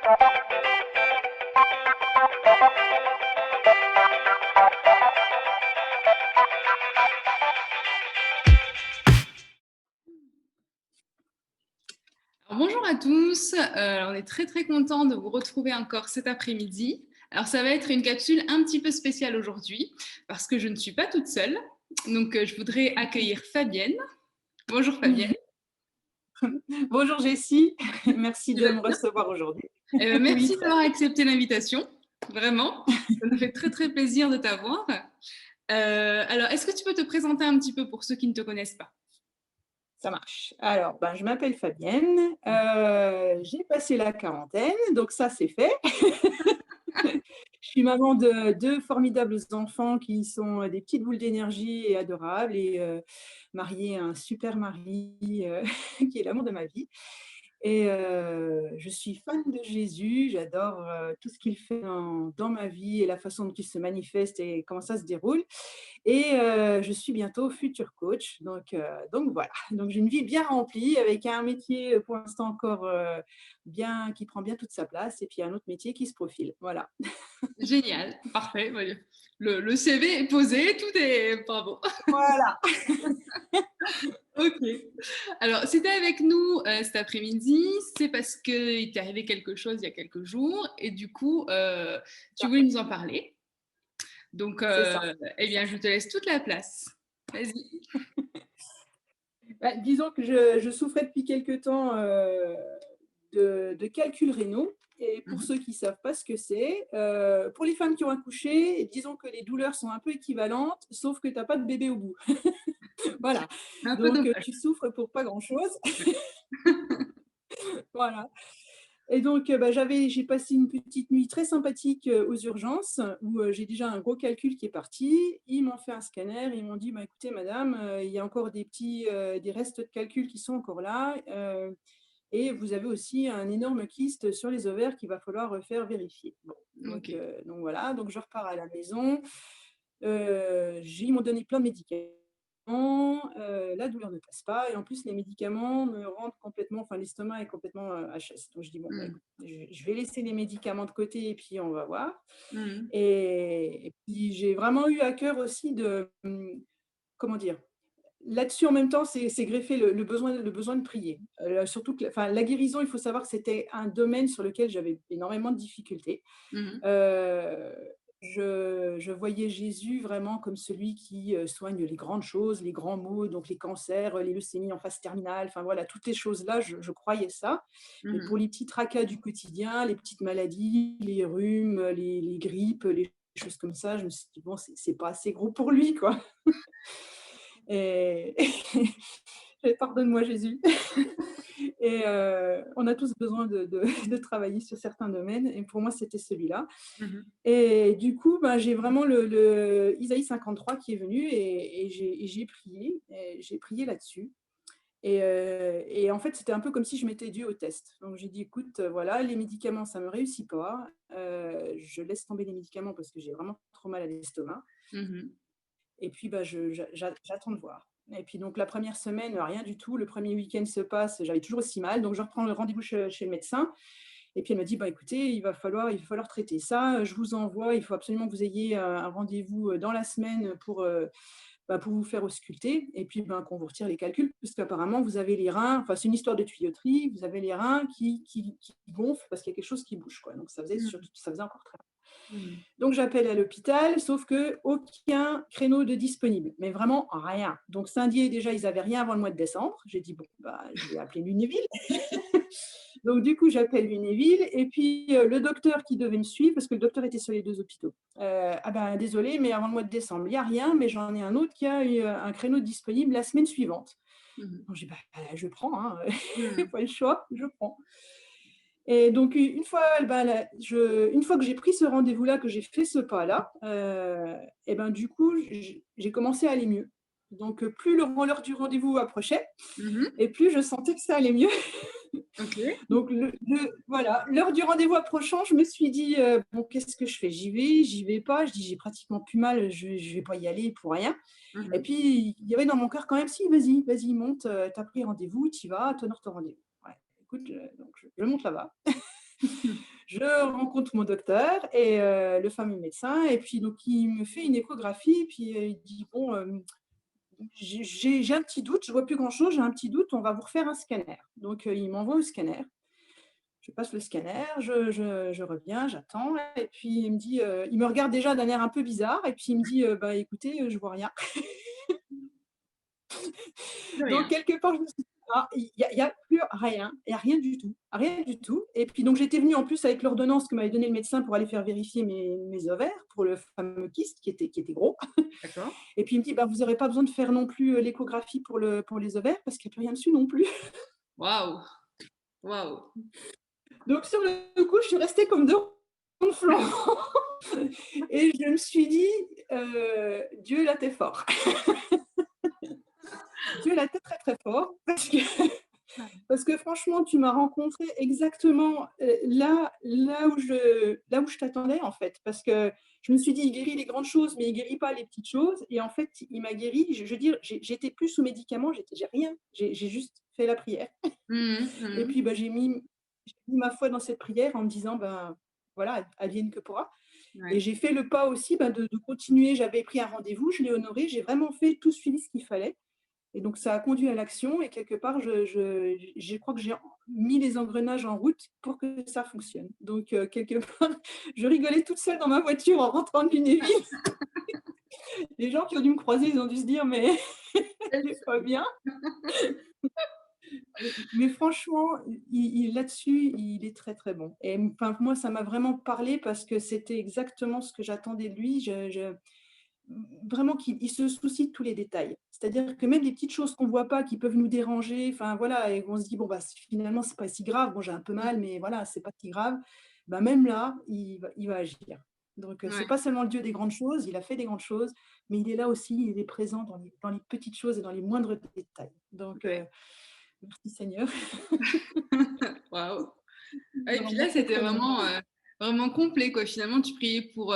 Alors, bonjour à tous, on est très très content de vous retrouver encore cet après-midi. Alors ça va être une capsule un petit peu spéciale aujourd'hui parce que je ne suis pas toute seule. Donc je voudrais accueillir Fabienne. Bonjour Fabienne. Bonjour Jessie, merci Tu de vas me bien? recevoir aujourd'hui. Oui, Merci très d'avoir bien. accepté l'invitation, vraiment. Ça nous fait très très plaisir de t'avoir. Alors est-ce que tu peux te présenter un petit peu pour ceux qui ne te connaissent pas? Ça marche. Alors, je m'appelle Fabienne, j'ai passé la quarantaine, donc ça c'est fait. Je suis maman de 2 formidables enfants qui sont des petites boules d'énergie et adorables et mariée à un super mari qui est l'amour de ma vie. Et je suis fan de Jésus, j'adore, tout ce qu'il fait dans ma vie et la façon dont il se manifeste et comment ça se déroule. Et je suis bientôt future coach, donc voilà. Donc j'ai une vie bien remplie avec un métier, pour l'instant encore, bien qui prend bien toute sa place et puis un autre métier qui se profile. Voilà. Génial, parfait. Le CV est posé, tout est bravo. Voilà. Ok. Alors, si tu es avec nous cet après-midi, c'est parce qu'il t'est arrivé quelque chose il y a quelques jours et du coup, tu Ça, voulais nous en parler. Donc, c'est ça, eh c'est ça. bien, je te laisse toute la place. Vas-y. Disons que je souffrais depuis quelque temps, de calculs rénaux et pour Mhm. ceux qui ne savent pas ce que c'est, pour les femmes qui ont accouché, disons que les douleurs sont un peu équivalentes, sauf que tu as pas de bébé au bout. Voilà, Un peu donc dommage. tu souffres pour pas grand-chose. Voilà. Et donc, j'ai passé une petite nuit très sympathique aux urgences où j'ai déjà un gros calcul qui est parti. Ils m'ont fait un scanner, ils m'ont dit: «Bah, écoutez madame, il y a encore des restes de calcul qui sont encore là, et vous avez aussi un énorme kyste sur les ovaires qu'il va falloir faire vérifier». Bon, Ok. donc voilà, donc je repars à la maison. Ils m'ont donné plein de médicaments, la douleur ne passe pas et en plus les médicaments me rendent complètement l'estomac est complètement, HS. Donc je dis: «Bon, bah, Mhm. écoute, je vais laisser les médicaments de côté et puis on va voir». Mhm. Et puis j'ai vraiment eu à cœur aussi de, comment dire? Là-dessus, en même temps, c'est greffé le besoin de prier. Surtout que la guérison, il faut savoir que c'était un domaine sur lequel j'avais énormément de difficultés. Mhm. Heu, je voyais Jésus vraiment comme celui qui, soigne les grandes choses, les grands maux, donc les cancers, les leucémies en phase terminale, enfin voilà, toutes les choses-là, je croyais ça. Mais pour Mhm. les petits tracas du quotidien, les petites maladies, les rhumes, les grippes, les choses comme ça, je me suis dit: «Bon, c'est pas assez gros pour lui, quoi». Et pardonne-moi Jésus. Et on a tous besoin de travailler sur certains domaines et pour moi, c'était celui-là. Mhm. Et du coup, j'ai vraiment le Isaïe 53 qui est venu et j'ai prié là-dessus. Et en fait, c'était un peu comme si je m'étais due au test. Donc j'ai dit: «Écoute, voilà, les médicaments, ça ne me réussit pas. Je laisse tomber les médicaments parce que j'ai vraiment trop mal à l'estomac Mhm. et puis, j'attends de voir». Et puis donc la première semaine, rien du tout. Le premier week-end se passe, j'avais toujours aussi mal, donc je reprends le rendez-vous chez le médecin et puis elle me dit: «Bah, écoutez, il va falloir traiter ça, je vous envoie, il faut absolument que vous ayez, un rendez-vous, dans la semaine pour vous faire ausculter et puis, qu'on vous retire les calculs puisqu'apparemment vous avez les reins», enfin c'est une histoire de tuyauterie, «vous avez les reins qui gonflent parce qu'il y a quelque chose qui bouge, quoi». Donc ça faisait encore très mal. Mhm. Donc j'appelle à l'hôpital, sauf que aucun créneau de disponible, mais vraiment rien. Donc Saint-Dié, déjà, ils avaient rien avant le mois de décembre. J'ai dit: «Bon, je vais appeler Lunéville». Donc du coup, j'appelle Lunéville et puis, le docteur qui devait me suivre, parce que le docteur était sur les 2 hôpitaux. «Ah ben, désolé, mais avant le mois de décembre, il y a rien, mais j'en ai un autre qui a eu, un créneau disponible la semaine suivante». Mhm. Donc j'ai dit: je prends, hein, Mhm. pas le choix, je prends». Et donc une fois que j'ai pris ce rendez-vous-là, que j'ai fait ce pas-là, et du coup, j'ai commencé à aller mieux. Donc plus l'heure du rendez-vous approchait Mhm. et plus je sentais que ça allait mieux. Ok. Donc voilà, l'heure du rendez-vous approchant, je me suis dit: «Bon, qu'est-ce que je fais? J'y vais, j'y vais pas?» Je dis: «J'ai pratiquement plus mal, je vais pas y aller pour rien». Et Mhm. puis il y avait dans mon cœur quand même: «Si, vas-y, vas-y, monte, tu as pris rendez-vous, tu y vas, tu honores ton rendez-vous». Ouais, écoute, donc je monte là-bas. Je rencontre mon docteur et le fameux médecin et puis donc il me fait une échographie puis, il dit: «Bon, j'ai un petit doute, je vois plus grand-chose, j'ai un petit doute, on va vous refaire un scanner». Donc, il m'envoie au scanner. Je passe le scanner, je reviens, j'attends et puis il me dit, il me regarde déjà d'un air un peu bizarre et puis il me dit: «Bah, écoutez, je vois rien». De Donc rien. quelque part, je me suis dit: «Ah, il y a plus rien, il y a rien du tout» et puis donc j'étais venue en plus avec l'ordonnance que m'avait donné le médecin pour aller faire vérifier mes ovaires pour le fameux kyste qui était gros D'accord. et puis il me dit: «Bah, vous aurez pas besoin de faire non plus, l'échographie pour les ovaires parce qu'il y a plus rien dessus non plus». Waouh! Waouh! Donc sur le coup, je suis restée comme 2 ronds de flanc et je me suis dit: «Dieu là, tu es fort». Dieu là, tu es très, très fort parce que franchement, tu m'as rencontrée exactement, là où je t'attendais, en fait. Parce que je me suis dit: «Il guérit les grandes choses, mais il guérit pas les petites choses» et en fait, il m'a guérie. Je veux dire, j'étais plus sous médicaments, j'ai rien, j'ai juste fait la prière Mmh mh. et Mmh. puis, bah, j'ai mis ma foi dans cette prière en me disant: «Ben, voilà, advienne que pourra» et Ouais. j'ai fait le pas aussi, bah, de continuer. J'avais pris un rendez-vous, je l'ai honoré, j'ai vraiment fait tout suivi ce qu'il fallait et donc ça a conduit à l'action et quelque part, je crois que j'ai mis les engrenages en route pour que ça fonctionne. Donc quelque part, je rigolais toute seule dans ma voiture en rentrant de Lunéville. Les gens qui ont dû me croiser, ils ont dû se dire: «Mais elle est pas bien». Mais franchement, là-dessus, il est très, très bon et enfin, moi, ça m'a vraiment parlé parce que c'était exactement ce que j'attendais de lui. Vraiment qu'il se soucie de tous les détails. C'est-à-dire que même des petites choses qu'on ne voit pas, qui peuvent nous déranger, enfin voilà, et on se dit: «Bon, bah, finalement, c'est pas si grave. Bon, j'ai un peu Mmh. mal, mais voilà, c'est pas si grave». Bah, même là, il va agir. Donc, c'est Ouais. pas seulement le Dieu des grandes choses, il a fait des grandes choses, mais il est là aussi, il est présent dans les petites choses et dans les moindres détails. Donc, Ouais. merci Seigneur. Waouh! Il Ouais, est et puis vraiment là, très, c'était très bon. vraiment complet, quoi. Finalement, tu priais pour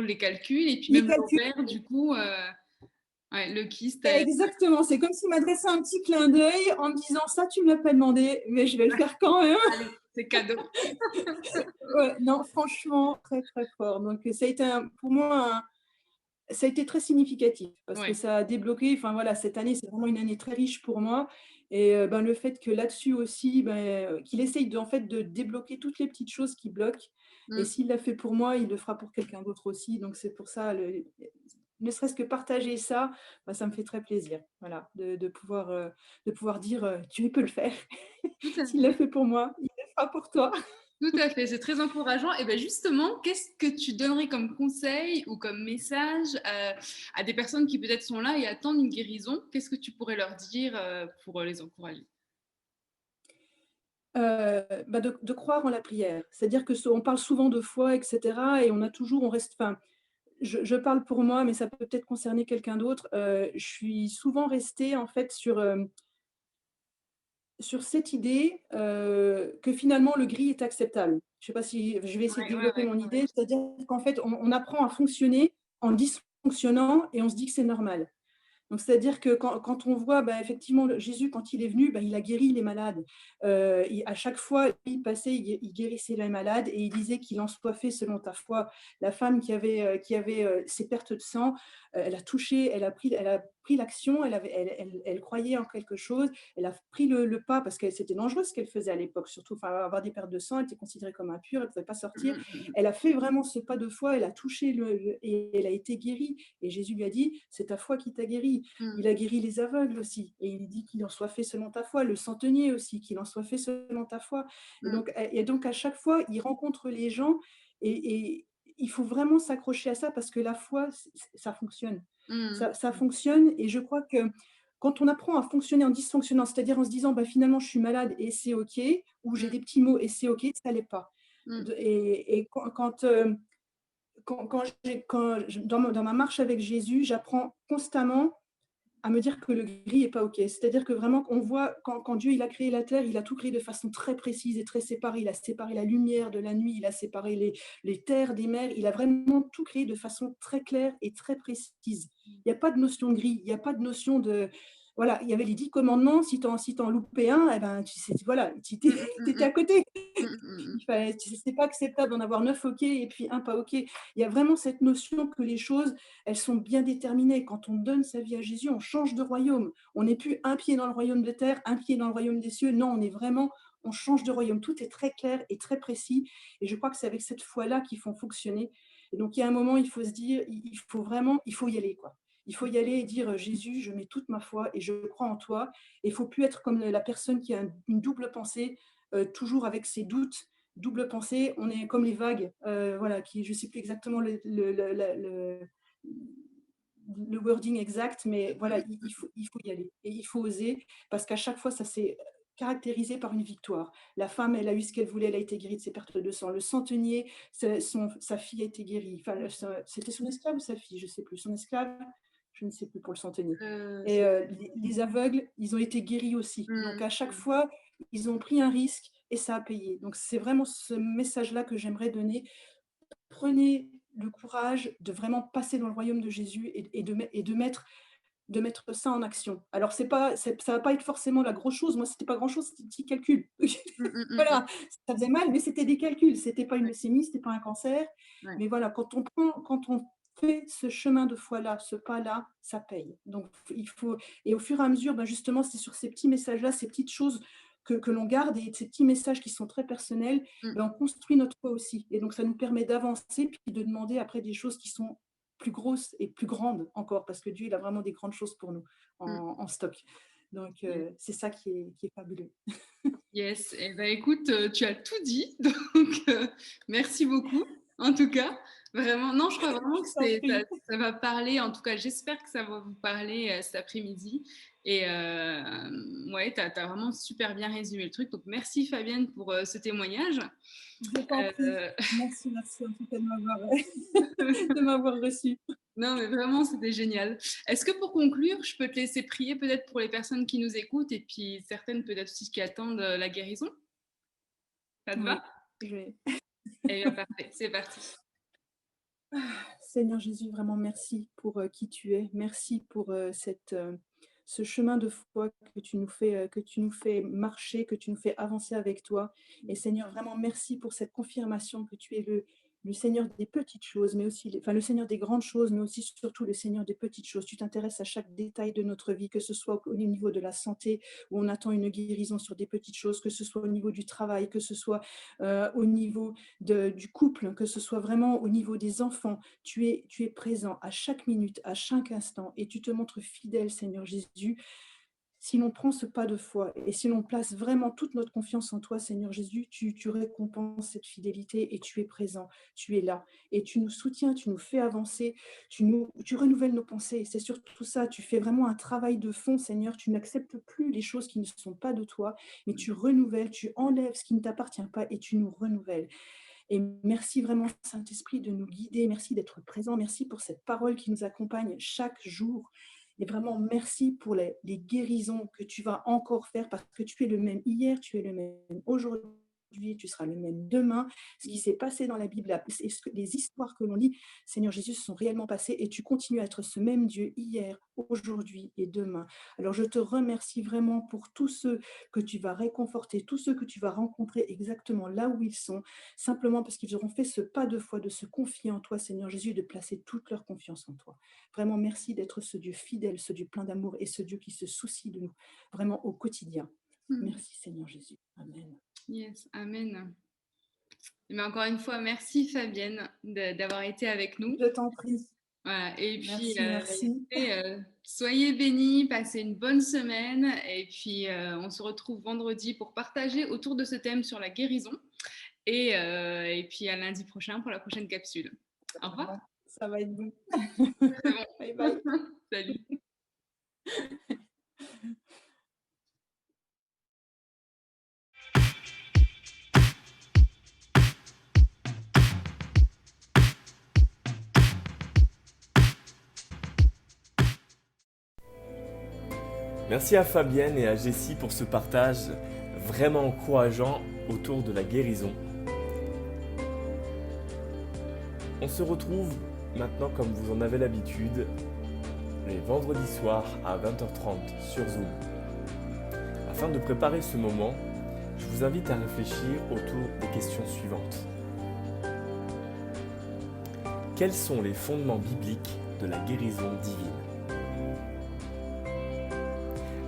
les calculs et puis Les même calculs l'ovaire, du coup, ouais, le kyste, exactement, c'est comme s'il m'adressait un petit clin d'œil en me disant: «Ça, tu ne me l'as pas demandé, mais je vais le faire quand même». allez, c'est cadeau. Ouais, non, franchement, très, très fort. Donc, ça a été pour moi, ça a été très significatif parce que Ouais. ça a débloqué, enfin voilà, cette année, c'est vraiment une année très riche pour moi. Et ben, le fait que là-dessus aussi, ben, qu'il essaye en fait, de débloquer toutes les petites choses qui bloquent. Et Mmh. s'il l'a fait pour moi, il le fera pour quelqu'un d'autre aussi. Donc, c'est pour ça, ne serait-ce que partager ça, ben, ça me fait très plaisir. Voilà, de pouvoir dire Dieu peut le faire. Tout à S'il l'a fait. fait pour moi, il le fera pour toi. Tout à fait, c'est très encourageant. Et ben justement, qu'est-ce que tu donnerais comme conseil ou comme message, à des personnes qui peut-être sont là et attendent une guérison? Qu'est-ce que tu pourrais leur dire, pour, les encourager? Bah, de croire en la prière. C'est-à-dire que on parle souvent de foi et cetera et on reste enfin, je parle pour moi, mais ça peut peut-être concerner quelqu'un d'autre. Je suis souvent restée en fait sur cette idée, que finalement le gris est acceptable. Je sais pas si je vais essayer de Ouais, ouais, développer ouais. mon idée, c'est-à-dire qu'en fait on apprend à fonctionner en dysfonctionnant et on se dit que c'est normal. Donc, c'est-à-dire que quand on voit, bah, effectivement, Jésus, quand il est venu, bah, il a guéri les malades. À chaque fois, il passait, il guérissait les malades et il disait qu'il en soit fait selon ta foi. La femme qui avait ses pertes de sang, elle a touché, elle a pris l'action, elle croyait en quelque chose, elle a pris le pas parce que c'était dangereux ce qu'elle faisait à l'époque, surtout enfin, avoir des pertes de sang, elle était considérée comme impure, elle ne pouvait pas sortir. Mmh mh, mmh. Elle a fait vraiment ce pas de foi, elle a touché et elle a été guérie. Et Jésus lui a dit, c'est ta foi qui t'a guéri. Mmh. Il a guéri les aveugles aussi. Et il dit qu'il en soit fait selon ta foi. Le centenier aussi, qu'il en soit fait selon ta foi. Et Mmh. donc à chaque fois, il rencontre les gens et il faut vraiment s'accrocher à ça parce que la foi, ça fonctionne. Mmh. Ça fonctionne et je crois que quand on apprend à fonctionner en dysfonctionnant, c'est-à-dire en se disant bah, finalement je suis malade et c'est OK, ou j'ai Mmh. des petits maux et c'est OK, ça l'est pas. Mmh. Et dans ma marche avec Jésus, j'apprends constamment à me dire que le gris est pas OK. C'est-à-dire que vraiment, on voit quand Dieu il a créé la terre, il a tout créé de façon très précise et très séparée. Il a séparé la lumière de la nuit, il a séparé les terres des mers. Il a vraiment tout créé de façon très claire et très précise. Il n'y a pas de notion de gris, il n'y a pas de notion de voilà, il y avait les 10 commandements, si tu en loupais un, eh ben, tu sais, voilà, tu Mmh mh, étais mmh à mh. côté. Mmh mh, mmh C'est pas acceptable d'en avoir 9 OK et puis un pas OK. Il y a vraiment cette notion que les choses, elles sont bien déterminées. Quand on donne sa vie à Jésus, on change de royaume. On n'est plus un pied dans le royaume de terre, un pied dans le royaume des cieux. Non, on change de royaume. Tout est très clair et très précis. Et je crois que c'est avec cette foi-là qu'ils font fonctionner. Et donc, il y a un moment, il faut se dire, il faut y aller, quoi. Il faut y aller et dire, Jésus, je mets toute ma foi et je crois en toi. Et il ne faut plus être comme la personne qui a une double pensée, toujours avec ses doutes, double pensée. On est comme les vagues, voilà, je ne sais plus exactement le wording exact, mais voilà, il faut y aller et il faut oser parce qu'à chaque fois, ça s'est caractérisé par une victoire. La femme, elle a eu ce qu'elle voulait, elle a été guérie de ses pertes de sang. Le centenier, sa fille a été guérie. Enfin, c'était son esclave ou sa fille, je ne sais plus. Son esclave, je ne sais plus pour le centenier. Et les aveugles, ils ont été guéris aussi. Donc à chaque fois, ils ont pris un risque et ça a payé. Donc c'est vraiment ce message-là que j'aimerais donner. Prenez le courage de vraiment passer dans le royaume de Jésus et de mettre ça en action. Alors ça va pas être forcément la grosse chose. Moi, c'était pas grand chose, c'était des petits calculs. Voilà, ça faisait mal, mais c'était des calculs. C'était pas une leucémie, c'était pas un cancer. Ouais. Mais voilà, quand on fait ce chemin de foi-là, ce pas-là, ça paye. Donc il faut, et au fur et à mesure, justement, c'est sur ces petits messages-là, ces petites choses que l'on garde et ces petits messages qui sont très personnels, on construit notre foi aussi. Et donc ça nous permet d'avancer puis de demander après des choses qui sont plus grosses et plus grandes encore, parce que Dieu, il a vraiment des grandes choses pour nous en stock. Donc, c'est ça qui est fabuleux. Yes, eh ben, écoute, tu as tout dit, donc merci beaucoup, en tout cas. Vraiment, non, je crois vraiment que ça va parler, en tout cas, j'espère que ça va vous parler cet après-midi. Et ouais, tu as vraiment super bien résumé le truc. Donc, merci Fabienne pour ce témoignage. Je t'en prie. Merci en tout cas de m'avoir reçu. Non, mais vraiment, c'était génial. Est-ce que pour conclure, je peux te laisser prier peut-être pour les personnes qui nous écoutent et puis certaines peut-être aussi qui attendent la guérison? Ça te va? Je vais. Eh bien, parfait, c'est parti. Seigneur Jésus, vraiment merci pour qui tu es. Merci pour ce chemin de foi que tu nous fais marcher, que tu nous fais avancer avec toi. Et Seigneur, vraiment merci pour cette confirmation que tu es le Seigneur des petites choses, mais aussi le Seigneur des grandes choses, mais aussi surtout le Seigneur des petites choses. Tu t'intéresses à chaque détail de notre vie, que ce soit au niveau de la santé, où on attend une guérison sur des petites choses, que ce soit au niveau du travail, que ce soit au niveau du couple, que ce soit vraiment au niveau des enfants. Tu es présent à chaque minute, à chaque instant, et tu te montres fidèle, Seigneur Jésus. Si l'on prend ce pas de foi et si l'on place vraiment toute notre confiance en toi, Seigneur Jésus, tu récompenses cette fidélité et tu es présent, tu es là et tu nous soutiens, tu nous fais avancer, tu renouvelles nos pensées. C'est surtout ça, tu fais vraiment un travail de fond, Seigneur. Tu n'acceptes plus les choses qui ne sont pas de toi, mais tu renouvelles, tu enlèves ce qui ne t'appartient pas et tu nous renouvelles. Et merci vraiment, Saint-Esprit, de nous guider. Merci d'être présent. Merci pour cette parole qui nous accompagne chaque jour. Et vraiment, merci pour les guérisons que tu vas encore faire parce que tu es le même hier, tu es le même aujourd'hui. Tu seras le même demain. Ce qui s'est passé dans la Bible, les histoires que l'on lit, Seigneur Jésus, se sont réellement passées et tu continues à être ce même Dieu hier, aujourd'hui et demain. Alors je te remercie vraiment pour tous ceux que tu vas réconforter, tous ceux que tu vas rencontrer exactement là où ils sont, simplement parce qu'ils auront fait ce pas de foi, de se confier en toi, Seigneur Jésus, et de placer toute leur confiance en toi. Vraiment, merci d'être ce Dieu fidèle, ce Dieu plein d'amour et ce Dieu qui se soucie de nous, vraiment au quotidien. Merci, Seigneur Jésus. Amen. Yes, amen. Mais encore une fois, merci Fabienne d'avoir été avec nous. Je t'en prie. Voilà. Et puis, merci. Soyez bénis, passez une bonne semaine. Et puis, on se retrouve vendredi pour partager autour de ce thème sur la guérison. Et puis, à lundi prochain pour la prochaine capsule. Au revoir. Ça va être bon. C'est bon. Bye bye. Salut. Merci à Fabienne et à Jessie pour ce partage vraiment encourageant autour de la guérison. On se retrouve maintenant comme vous en avez l'habitude, les vendredis soirs à 20h30 sur Zoom. Afin de préparer ce moment, je vous invite à réfléchir autour des questions suivantes. Quels sont les fondements bibliques de la guérison divine?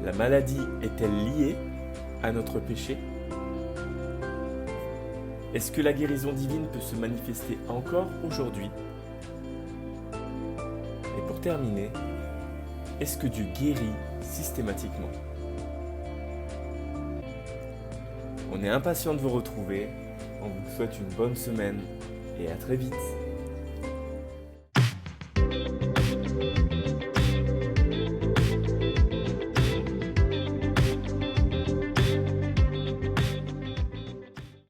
La maladie est-elle liée à notre péché? Est-ce que la guérison divine peut se manifester encore aujourd'hui? Et pour terminer, est-ce que Dieu guérit systématiquement? On est impatient de vous retrouver, on vous souhaite une bonne semaine et à très vite.